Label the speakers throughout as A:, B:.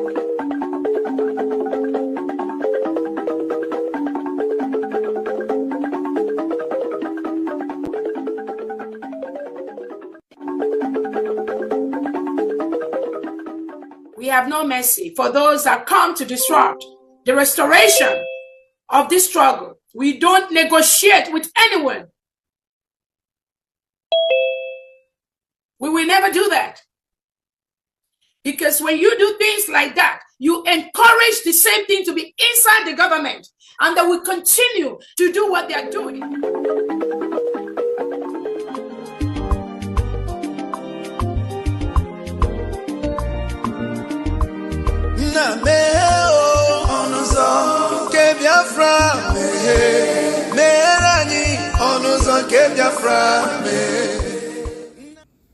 A: We have no mercy for those that come to disrupt the restoration of this struggle. We don't negotiate with anyone. We will never do that. Because when you do things like that, you encourage the same thing to be inside the government, and they will continue to do what they are doing.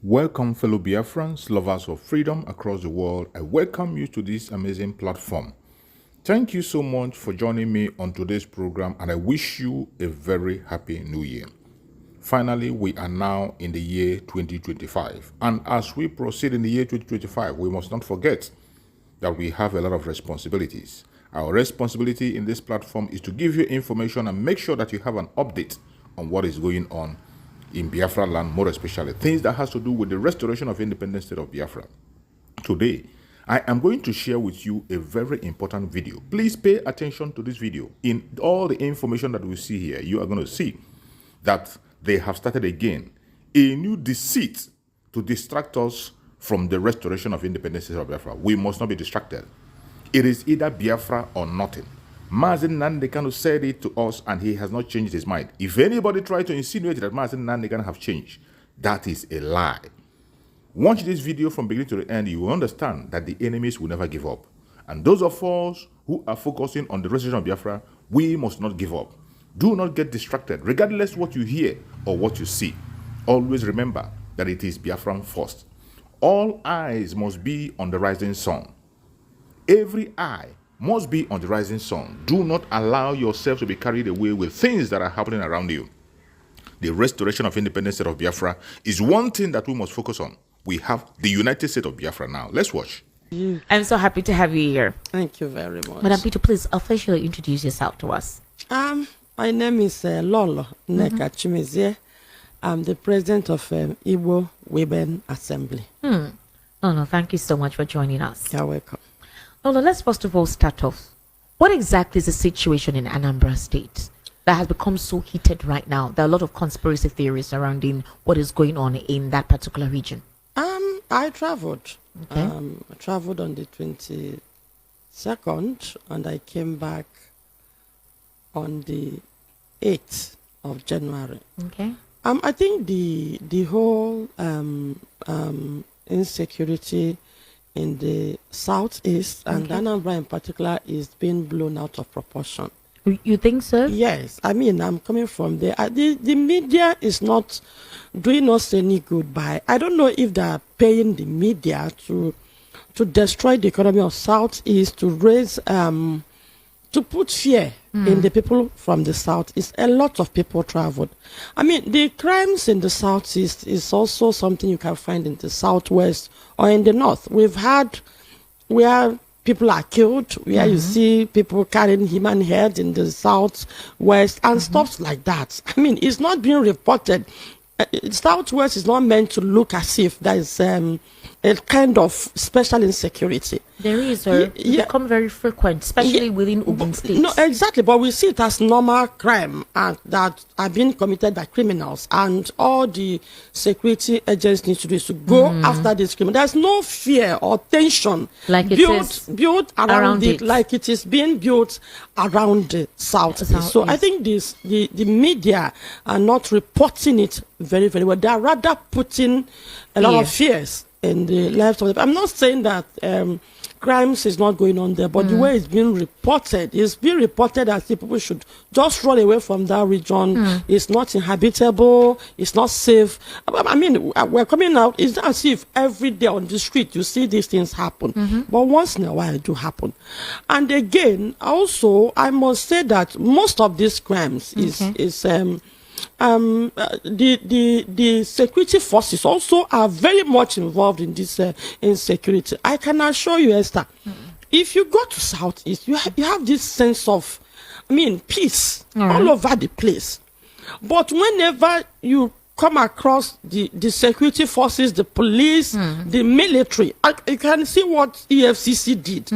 B: Welcome, fellow Biafrans, lovers of freedom across the world. I welcome you to this amazing platform. Thank you so much for joining me on today's program, and I wish you a very happy new year. Finally, we are now in the year 2025, and as we proceed in the year 2025, we must not forget that we have a lot of responsibilities. Our responsibility in this platform is to give you information and make sure that you have an update on what is going on in Biafra land, more especially things that has to do with the restoration of independent state of Biafra. Today, I am going to share with you a very important video. Please pay attention to this video. In all the information that we see here, you are going to see that they have started again a new deceit to distract us from the restoration of independent state of Biafra. We must not be distracted. It is either Biafra or nothing. Mazen Nandekano said it to us, and he has not changed his mind. If anybody tries to insinuate that Mazen Nandekano have changed, that is a lie. Watch this video from beginning to the end. You will understand that the enemies will never give up. And those of us who are focusing on the restoration of Biafra, we must not give up. Do not get distracted, regardless what you hear or what you see. Always remember that it is Biafran first. All eyes must be on the rising sun. Every eye must be on the rising sun. Do not allow yourself to be carried away with things that are happening around you. The restoration of independent state of Biafra is one thing that we must focus on. We have the United States of Biafra now. Let's watch.
C: I'm so happy to have you here.
D: Thank you very much.
C: Madam Peter, please officially introduce yourself to us.
D: My name is Lolo Neka Chimezie. I'm the president of Igbo Women Assembly.
C: No, thank you so much for joining us.
D: You're welcome.
C: Lolo, let's first of all start off. What exactly is the situation in Anambra State that has become so heated right now? There are a lot of conspiracy theories surrounding what is going on in that particular region.
D: I traveled.
C: Okay.
D: I traveled on the 22nd, and I came back on the 8th of January.
C: Okay.
D: I think the whole insecurity in the southeast and Anambra in particular is being blown out of proportion.
C: You think so?
D: Yes. I mean, I'm coming from there. The media is not doing us any good by. I don't know if they are paying the media to destroy the economy of southeast, to raise to put fear in the people from the south. Is a lot of people traveled. I mean, the crimes in the southeast is also something you can find in the southwest or in the north. We've had where people are killed, where you see people carrying human heads in the southwest and stuff like that. I mean, it's not being reported. Southwest is not meant to look as if there is a kind of special insecurity.
C: There is, or it become very frequent, especially within Ogun State.
D: No, exactly, but we see it as normal crime and that are being committed by criminals, and all the security agents need to do is to go after this criminal. There's no fear or tension
C: like
D: built around it, like it is being built around the south. So I think the media are not reporting it very, very well. They are rather putting a lot of fears in the lives of the people. I'm not saying that crimes is not going on there, but the way it's being reported as if people should just run away from that region. It's not inhabitable, it's not safe. I mean, we're coming out, it's not as if every day on the street you see these things happen, but once in a while it do happen. And again, also, I must say that most of these crimes is the security forces also are very much involved in this insecurity. I can assure you, Esther, if you go to Southeast, you have this sense of, peace all over the place. But whenever you come across the security forces, the police, the military, you can see what EFCC did.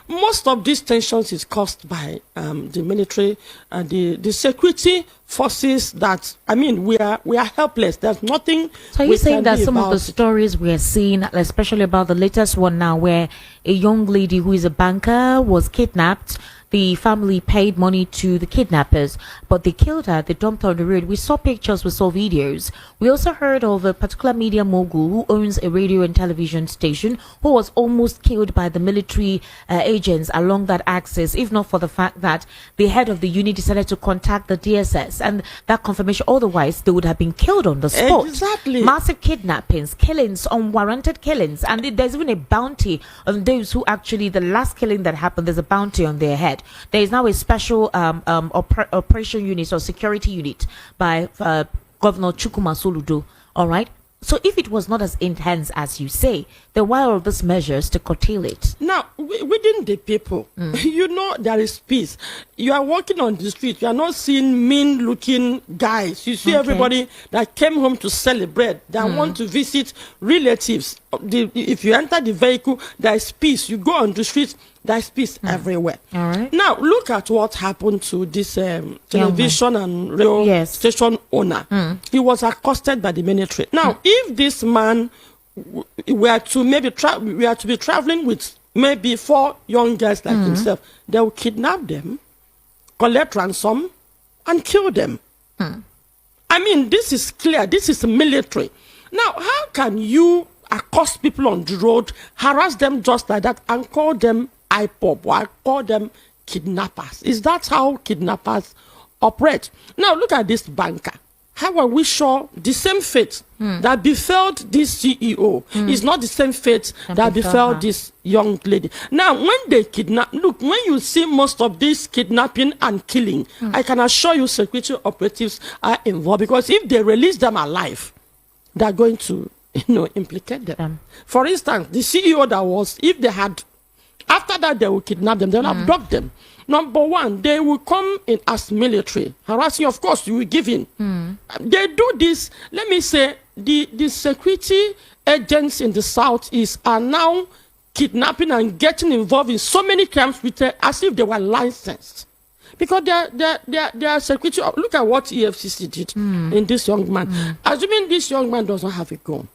D: Most of these tensions is caused by the military and the security forces. That we are helpless. There's nothing.
C: So are you saying that some of the stories we are seeing, especially about the latest one now, where a young lady who is a banker was kidnapped? The family paid money to the kidnappers, but they killed her. They dumped her on the road. We saw pictures, we saw videos. We also heard of a particular media mogul who owns a radio and television station who was almost killed by the military agents along that axis, if not for the fact that the head of the unit decided to contact the DSS and that confirmation. Otherwise, they would have been killed on the spot.
D: Exactly.
C: Massive kidnappings, killings, unwarranted killings. And there's even a bounty on those who actually, the last killing that happened, there's a bounty on their head. There is now a special operation unit or security unit by Governor Chukwuma Soludo. All right. So if it was not as intense as you say, then why are these measures to curtail it?
D: Now, within the people, there is peace. You are walking on the street. You are not seeing mean-looking guys. You see everybody that came home to celebrate. They want to visit relatives. If you enter the vehicle, there is peace. You go on the street, there is peace everywhere.
C: All right.
D: Now, look at what happened to this television and radio station owner. He was accosted by the military. Now, if this man were to be traveling with maybe 4 young guys like himself, they will kidnap them, collect ransom, and kill them. This is clear. This is military. Now, how can you accost people on the road, harass them just like that, and call them IPOB or call them kidnappers? Is that how kidnappers operate? Now, look at this banker. How are we sure the same fate that befell this CEO is not the same fate that befell this young lady? Now, when they kidnap, look, when you see most of this kidnapping and killing, I can assure you security operatives are involved, because if they release them alive, they're going to implicate them. For instance, the CEO that was, if they had, after that they will kidnap them, they'll abduct them. Number one, they will come in as military harassing. Of course, you will give in. They do this. Let me say, the security agents in the Southeast are now kidnapping and getting involved in so many crimes with as if they were licensed, because they are security. Look at what EFCC did in this young man. Assuming this young man doesn't have a gun,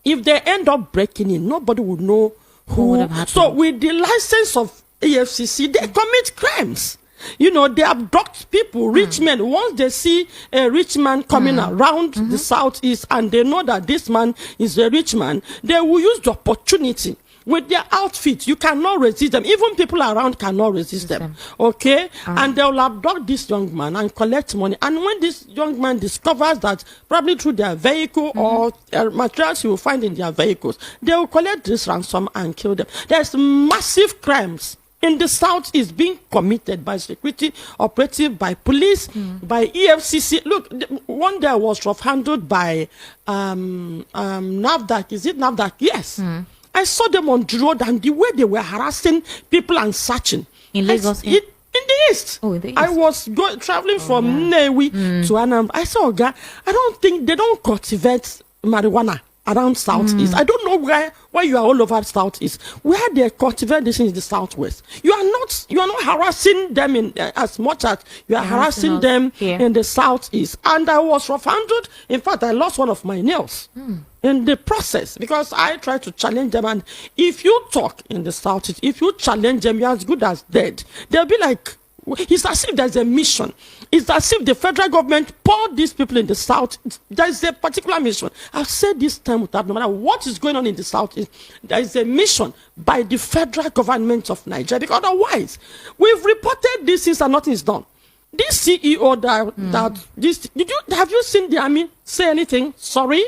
D: if they end up breaking in, nobody would know who. So with the license of EFCC, they commit crimes. They abduct people, rich men. Once they see a rich man coming around the Southeast and they know that this man is a rich man, they will use the opportunity. With their outfit, you cannot resist them. Even people around cannot resist them. Okay? And they will abduct this young man and collect money. And when this young man discovers that, probably through their vehicle or materials you will find in their vehicles, they will collect this ransom and kill them. There's massive crimes in the South is being committed by security operative, by police, by EFCC. Look, one day was rough-handled by NAVDAC. Is it NAVDAC? Yes. I saw them on the road, and the way they were harassing people and searching.
C: In Lagos?
D: In the East. Oh, in the East. I was traveling from Nnewi to Anambra. I saw a guy. I don't think they don't cultivate marijuana around Southeast. I don't know why you are all over Southeast. Where they cultivate this in the Southwest. You are not harassing them in as much as you are harassing them in the Southeast. And I was rough-handled. In fact, I lost one of my nails in the process, because I tried to challenge them. And if you talk in the Southeast, if you challenge them, you're as good as dead. They'll be like, it's as if there's a mission. It's as if the federal government poured these people in the South. There's a particular mission. I've said this time without, no matter what is going on in the South, there is a mission by the federal government of Nigeria. Because otherwise, we've reported these things and nothing is done. This CEO have you seen the army say anything? Sorry?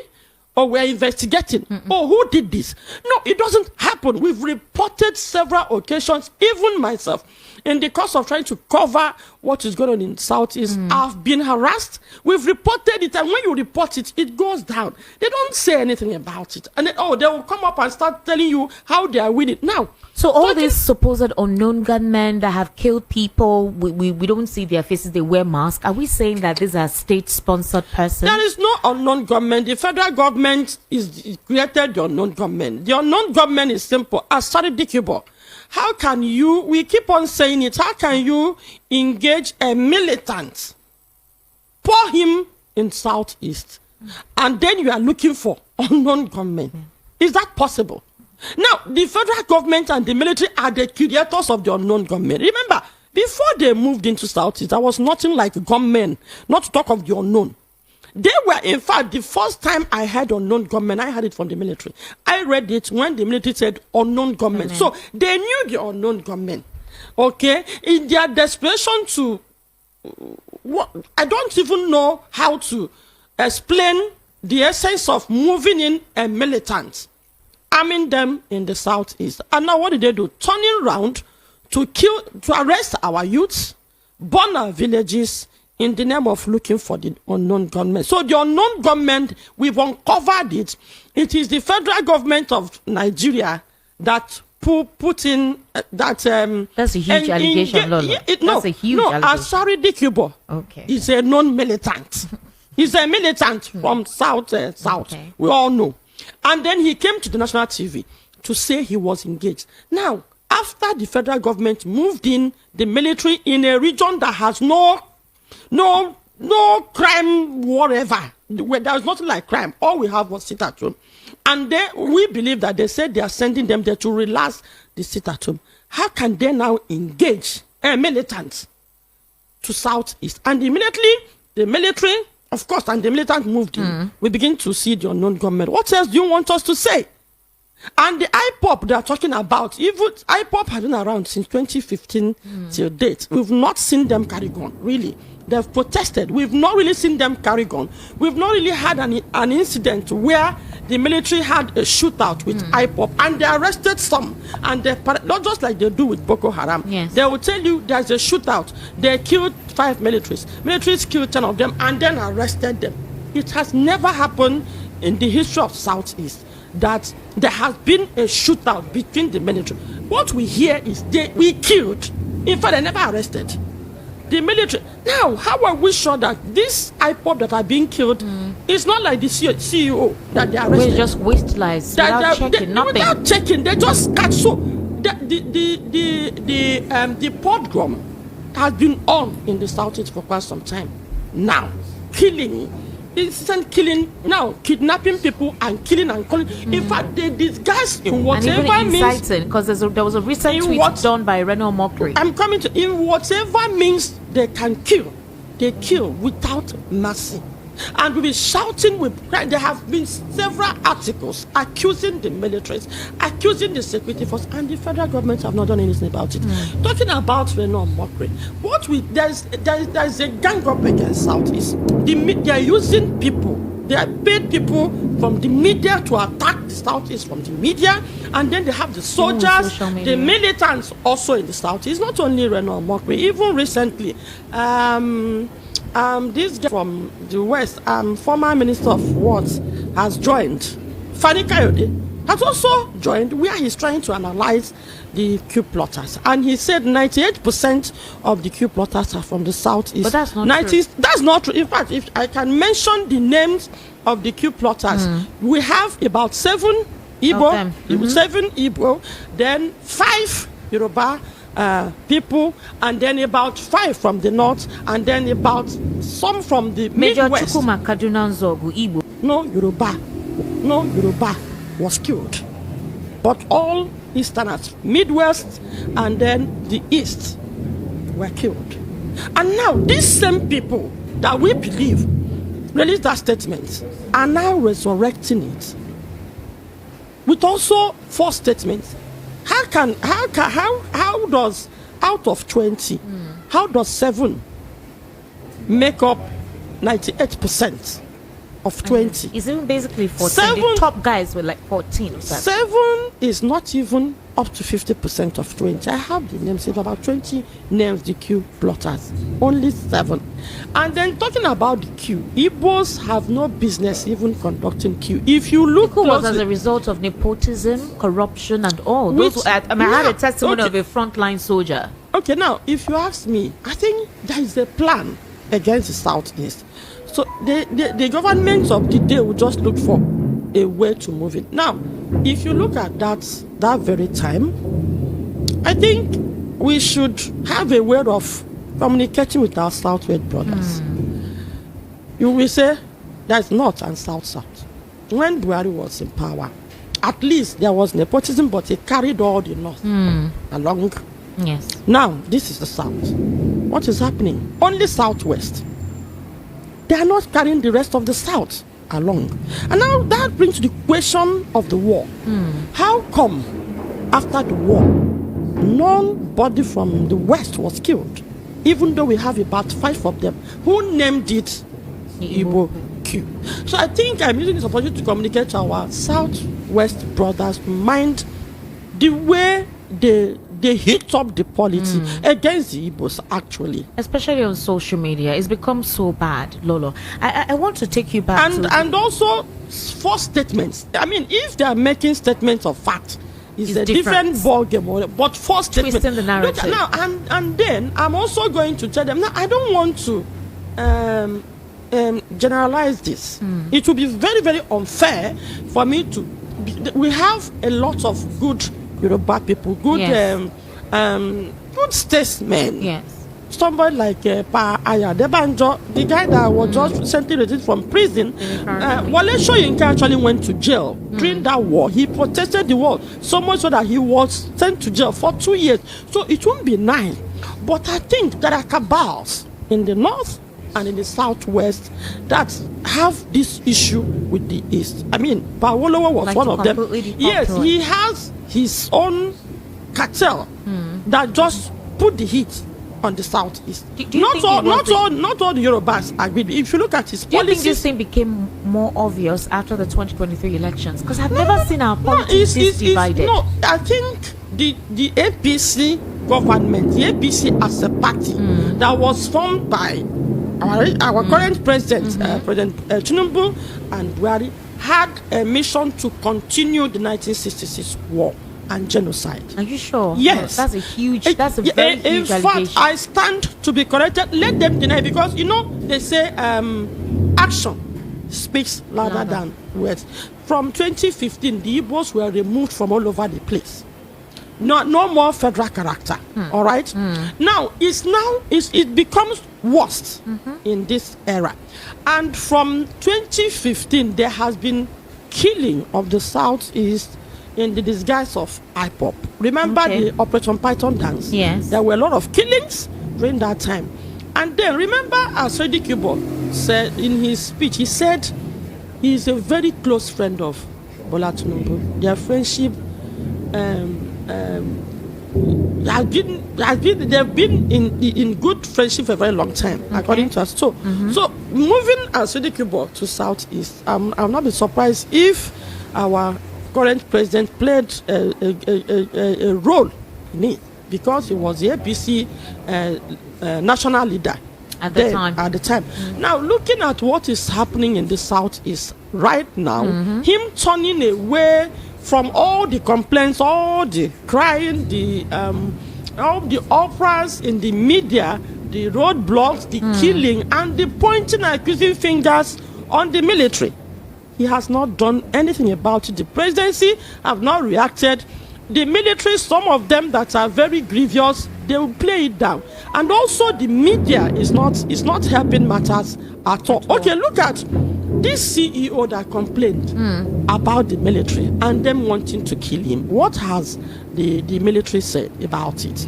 D: Or we're investigating. Oh, who did this? No, it doesn't happen. We've reported several occasions, even myself, in the course of trying to cover what is going on in the Southeast. I've been harassed. We've reported it, and when you report it, it goes down. They don't say anything about it. And then, they will come up and start telling you how they are winning. Now,
C: So all these supposed unknown gunmen that have killed people, we don't see their faces, they wear masks. Are we saying that these are state-sponsored persons?
D: There is no unknown gunmen. The federal government is created the unknown gunmen. The unknown gunmen is simple. Asari Dikibo. How can you, we keep on saying it, how can you engage a militant, pour him in Southeast, and then you are looking for unknown gunmen? Is that possible? Now, the federal government and the military are the creators of the unknown gunmen. Remember, before they moved into Southeast, there was nothing like gunmen, not to talk of the unknown. They were, in fact, the first time I heard unknown gunmen, I heard it from the military. I read it when the military said unknown gunmen. So they knew the unknown gunmen. Okay? In their desperation to, I don't even know how to explain the essence of moving in a militant, arming them in the Southeast. And now what did they do? Turning around to arrest our youths, burn our villages in the name of looking for the unknown gunmen. So the unknown gunmen, we've uncovered it. It is the federal government of Nigeria that put in that.
C: That's a huge allegation, Lolo. That's a huge allegation.
D: Asari Dikubo is a non-militant. He's a militant from South. Okay. We all know. And then he came to the national TV to say he was engaged. Now, after the federal government moved in the military in a region that has no crime, whatever, where there was nothing like crime, all we have was sit at home. And then we believe that they said they are sending them there to relax the sit at home. How can they now engage a militant to Southeast? And immediately the military, of course, and the militant moved in. We begin to see the unknown government. What else do you want us to say? And the IPOP they are talking about, even IPOP has been around since 2015 till date. We've not seen them carry gun, really. They've protested. We've not really seen them carry gun. We've not really had an incident where the military had a shootout with IPOP and they arrested some. And they, not just like they do with Boko Haram.
C: Yes.
D: They will tell you there's a shootout. They killed 5 militaries. Militaries killed 10 of them and then arrested them. It has never happened in the history of Southeast that there has been a shootout between the military. What we hear is we killed. In fact, they never arrested the military. Now, how are we sure that this IPOP that are being killed is not like the CEO that they arrested?
C: We just waste lives without checking, nothing.
D: Without checking, they just catch. So the pogrom has been on in the Southeast for quite some time now. Killing, instant killing, now kidnapping people and killing and calling. In fact, they disguise in whatever
C: and even
D: means.
C: Because there was a recent tweet done by Reno Mokri.
D: I'm coming to in whatever means they can kill. They kill without mercy. And we'll be shouting with pride. There have been several articles accusing the militaries, accusing the security force, and the federal government have not done anything about it. Talking about Reno Mokri, there's a gang up against Southeast. They are using people. They are paid people from the media to attack the Southeast from the media, and then they have the soldiers, the militants also in the Southeast. Not only Reno Mokri, even recently, this guy from the West, former Minister of Works, has joined. Fani Kayode has also joined, where he's trying to analyze the coup plotters. And he said 98% of the coup plotters are from the Southeast.
C: But that's not true.
D: That's not true. In fact, if I can mention the names of the coup plotters, we have about 7 Igbo, 7 Igbo, then 5 Yoruba people, and then about 5 from the north, and then about some from the
C: Major
D: Midwest.
C: Chukuma Kaduna Nzogu, Igbo.
D: No Yoruba was killed, but all Easterners, Midwest, and then the East were killed. And now these same people that we believe released that statement are now resurrecting it with also 4 statements. How does out of 20, how does 7 make up 98% of 20?
C: It's even basically 14.
D: 7,
C: the top guys were like 14 or something.
D: 7 is not even up to 50% of 20. I have the names, it's about 20 names, the coup plotters. Only 7. And then talking about the coup, Igbos have no business even conducting coup. If you look
C: Who was
D: closely,
C: as a result of nepotism, corruption, and all.
D: Which-
C: Those, I had a testimony
D: okay.
C: of a frontline soldier.
D: Okay, now, if you ask me, I think there is a plan against the Southeast. So the government of the day will just look for a way to move it. Now, if you look at that very time, I think we should have a way of communicating with our Southwest brothers. You will say there's North and South. When Buhari was in power, at least there was nepotism, but it carried all the North along.
C: Yes.
D: Now, this is the South. What is happening? Only Southwest. They are not carrying the rest of the South along. And now that brings the question of the war. How come after the war, nobody from the West was killed? Even though we have about 5 of them. Who named it Igbo coup? So I think I'm using this opportunity to communicate to our Southwest brothers to mind the way they hit up the policy against the Igbos, actually.
C: Especially on social media. It's become so bad, Lolo. I want to take you back
D: And also false statements. I mean, if they are making statements of fact, it's a different ballgame. But false statements.
C: Twisting the narrative.
D: Look, now, and then I'm also going to tell them, now, I don't want to generalize this. It would be very, very unfair for me to... We have a lot of good Yoruba people, good
C: Yes.
D: good statesmen.
C: Yes.
D: Somebody like Pa Ayadebanjo, the guy that was just recently released from prison. Wale Soyinka actually went to jail during that war. He protested the war so much so that he was sent to jail for 2 years. So it won't be nice. But I think there are cabals in the north and in the southwest that have this issue with the east. I mean, Pawolowo was
C: Like
D: one
C: to
D: of them.
C: completely
D: Yes,
C: control
D: he
C: it.
D: has his own cartel that just put the heat on the southeast.
C: Do you think it was
D: Not all the Yorubas agreed. If you look at his
C: Do you think this
D: policies,
C: thing became more obvious after the 2023 elections? Because I've never seen our politics this divided.
D: no, I think the APC government, the APC as a party that was formed by our current president, President Tinubu and Buhari, had a mission to continue the 1966 war and genocide.
C: Are you sure?
D: Yes.
C: That's a very huge
D: in fact,
C: allegation.
D: I stand to be corrected. Let them deny, because they say action speaks louder than words. From 2015, the Igbos were removed from all over the place. No more federal character. All right. Now it becomes worse in this era, and from 2015 there has been killing of the southeast in the disguise of IPOP. Remember the Operation Python dance?
C: Yes.
D: There were a lot of killings during that time. And then remember, as Freddy Kubo said in his speech, he said he is a very close friend of Bola Tinubu. Their friendship they've been in good friendship for a very long time, according to us. So moving as Freddy Kubo to southeast, I'm not be surprised if our current president played a role in it, because he was the APC national leader
C: at the time.
D: Now, looking at what is happening in the southeast right now, him turning away from all the complaints, all the crying, all the operas in the media, the roadblocks, the killing, and the pointing and accusing fingers on the military. He has not done anything about it. The presidency have not reacted. The military, some of them that are very grievous, they will play it down. And also the media is not helping matters at all. Okay, look at this CEO that complained about the military and them wanting to kill him. What has the military said about it?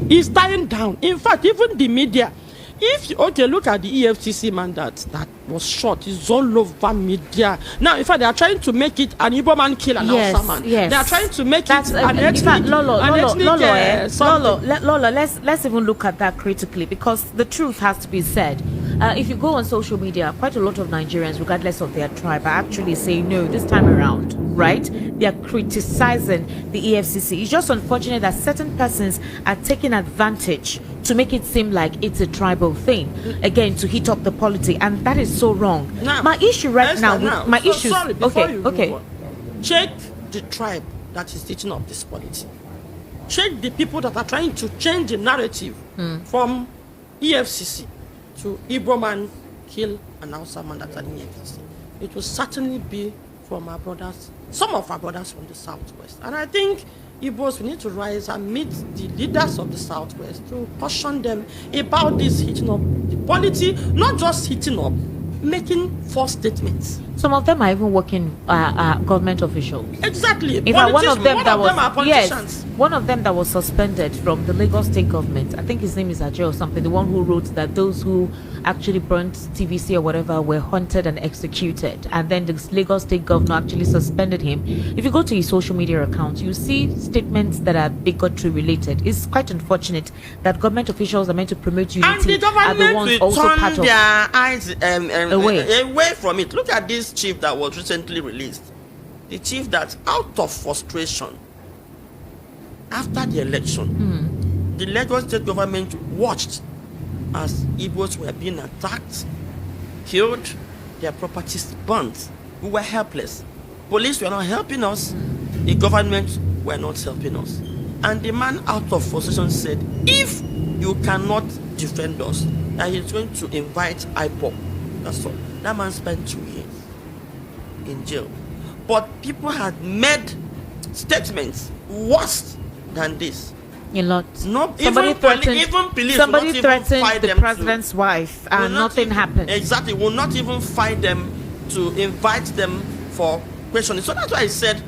D: He's dying down. In fact, even the media, look at the EFCC man that was shot. It's all over media. Now, in fact, they are trying to make it an Igbo man kill an Hausa man.
C: Yes.
D: They are trying to make it an
C: in
D: ethnic.
C: fact, Lolo,
D: something.
C: let's even look at that critically, because the truth has to be said. If you go on social media, quite a lot of Nigerians, regardless of their tribe, are actually saying no this time around, right? They are criticizing the EFCC. It's just unfortunate that certain persons are taking advantage to make it seem like it's a tribal thing, again, to heat up the polity, and that is so wrong.
D: Now,
C: my issue right now, my
D: so,
C: issue.
D: Sorry, before
C: Okay,
D: you
C: okay.
D: move on, check the tribe that is teaching up this polity. Check the people that are trying to change the narrative from EFCC to Igbo man kill an Hausa man that's an EFCC. It will certainly be from our brothers, some of our brothers from the Southwest. And I think Igbos, we need to rise and meet the leaders of the Southwest to caution them about this heating up the polity, not just heating up, making false statements.
C: Some of them are even working government officials.
D: Exactly.
C: In fact, one of them
D: are politicians.
C: Yes, one of them that was suspended from the Lagos State government. I think his name is Ajay or something. The one who wrote that those who actually burnt TVC or whatever were hunted and executed, and then the Lagos State governor actually suspended him. If you go to his social media account, you see statements that are bigotry related. It's quite unfortunate that government officials are meant to promote unity,
D: and the government will turn their eyes away from it. Look at this chief that was recently released. The chief that, out of frustration, after the election, the Lagos State government watched as Igbos were being attacked, killed, their properties burnt. We were helpless. Police were not helping us. The government were not helping us. And the man, out of frustration, said, if you cannot defend us, then he's going to invite IPOP. That's all. That man spent 2 years in jail. But people had made statements worse than this.
C: A lot.
D: No,
C: somebody threatened,
D: even police
C: somebody threatened the president's wife, and nothing happened.
D: Exactly, will not even fight them to invite them for questioning. So that's why I said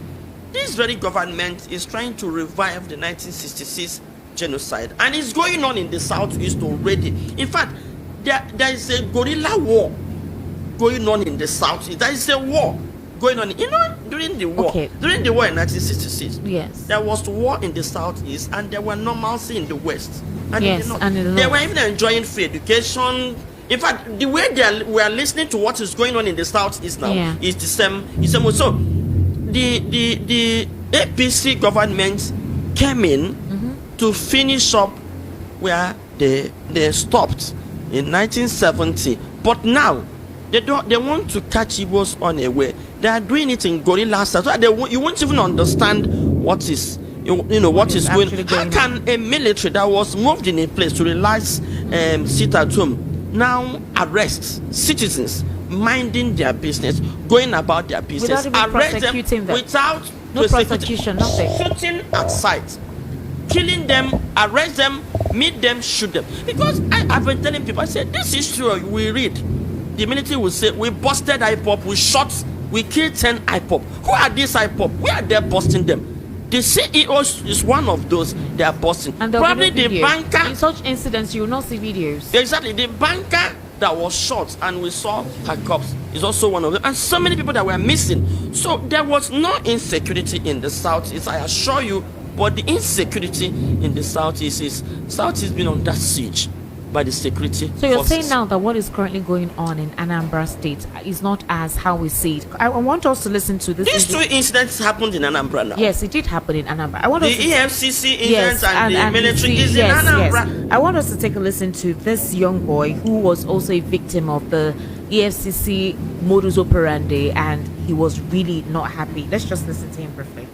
D: this very government is trying to revive the 1966 genocide, and it's going on in the Southeast already. In fact, there is a guerrilla war going on in the Southeast. There is a war going on. You know, during the war in 1966,
C: yes,
D: there was war in the Southeast, and there were normalcy in the West. And
C: yes,
D: they were even enjoying free education. In fact, the way we are listening to what is going on in the Southeast now is the same. So, the APC government came in to finish up where they stopped in 1970, but now they want to catch Igbos on a way. They are doing it in guerrilla style, so you won't even understand what is what is going on. How can a military that was moved in a place to relax, sit at home, now arrest citizens minding their business, going about their business, arrest them without
C: no prosecution, nothing,
D: shooting at sight, killing them, arrest them, meet them, shoot them? Because I've been telling people, I said, this is true. We read, the military will say, we busted IPOP, we shot, we killed 10 IPOP. Who are these IPOP? Where are they busting them? The CEO is one of those they are busting.
C: And
D: probably the banker.
C: In such incidents, you will not see videos.
D: Exactly. The banker that was shot and we saw her corpse is also one of them. And so many people that were missing. So there was no insecurity in the Southeast, I assure you. But the insecurity in the Southeast is been under siege by the security
C: So you're
D: forces.
C: saying now that what is currently going on in Anambra State is not as how we see it. I want us to listen to this.
D: These two incidents happened in Anambra now.
C: Yes, it did happen in Anambra. I want
D: the
C: us to
D: EFCC incidents and the military is in Anambra.
C: Yes. I want us to take a listen to this young boy who was also a victim of the EFCC modus operandi, and he was really not happy. Let's just listen to him briefly.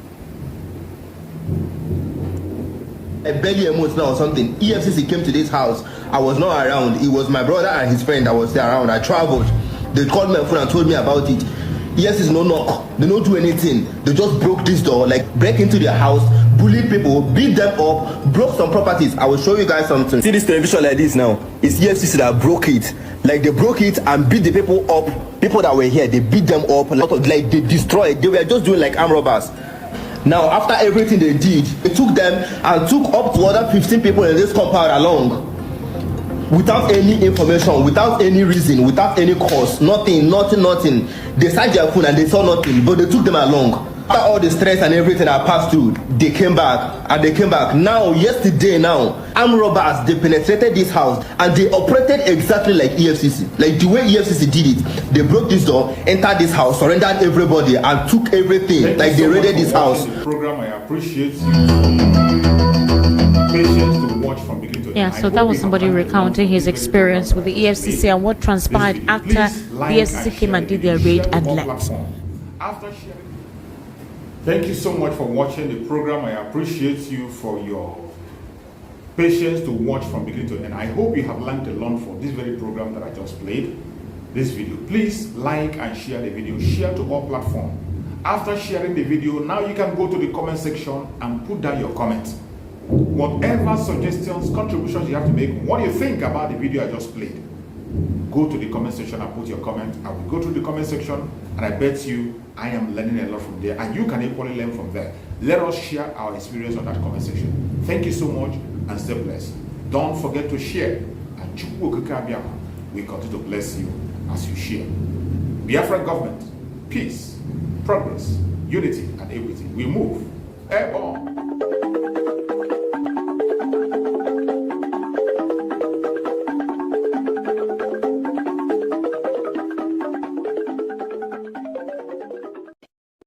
E: Barely emotional or something. EFCC came to this house. I was not around. It was my brother and his friend that was there around. I traveled. They called my phone and told me about it. EFCC no knock. They don't do anything. They just broke this door, like break into their house, bullied people, beat them up, broke some properties. I will show you guys something. See this television like this now? It's EFCC that broke it. Like they broke it and beat the people up. People that were here, they beat them up. Like they destroyed. They were just doing like armed robbers. Now, after everything they did, they took them and took up to other 15 people in this compound along. Without any information, without any reason, without any cause, nothing. They searched their phone and they saw nothing, but they took them along. After all the stress and everything I passed through, they came back. And they came back. Now, yesterday now, armed robbers, they penetrated this house and they operated exactly like EFCC. Like the way EFCC did it. They broke this door, entered this house, surrendered everybody and took everything. Like they raided this house.
B: The program, I appreciate you. Patience to watch from beginning to end.
C: Yeah, so that was somebody recounting his experience with the EFCC and what transpired after the EFCC came and did their raid and left.
B: After sharing, thank you so much for watching the program. I appreciate you for your patience to watch from beginning to end. I hope you have learned a lot from this very program that I just played, this video. Please like and share the video. Share to all platforms. After sharing the video, now you can go to the comment section and put down your comments. Whatever suggestions, contributions you have to make, what do you think about the video I just played? Go to the comment section and put your comment. I will go through the comment section and I bet you I am learning a lot from there and you can equally learn from there. Let us share our experience on that comment section. Thank you so much and stay blessed. Don't forget to share and we continue to bless you as you share. Biafra government, peace, progress, unity and equity. We move. Airborne.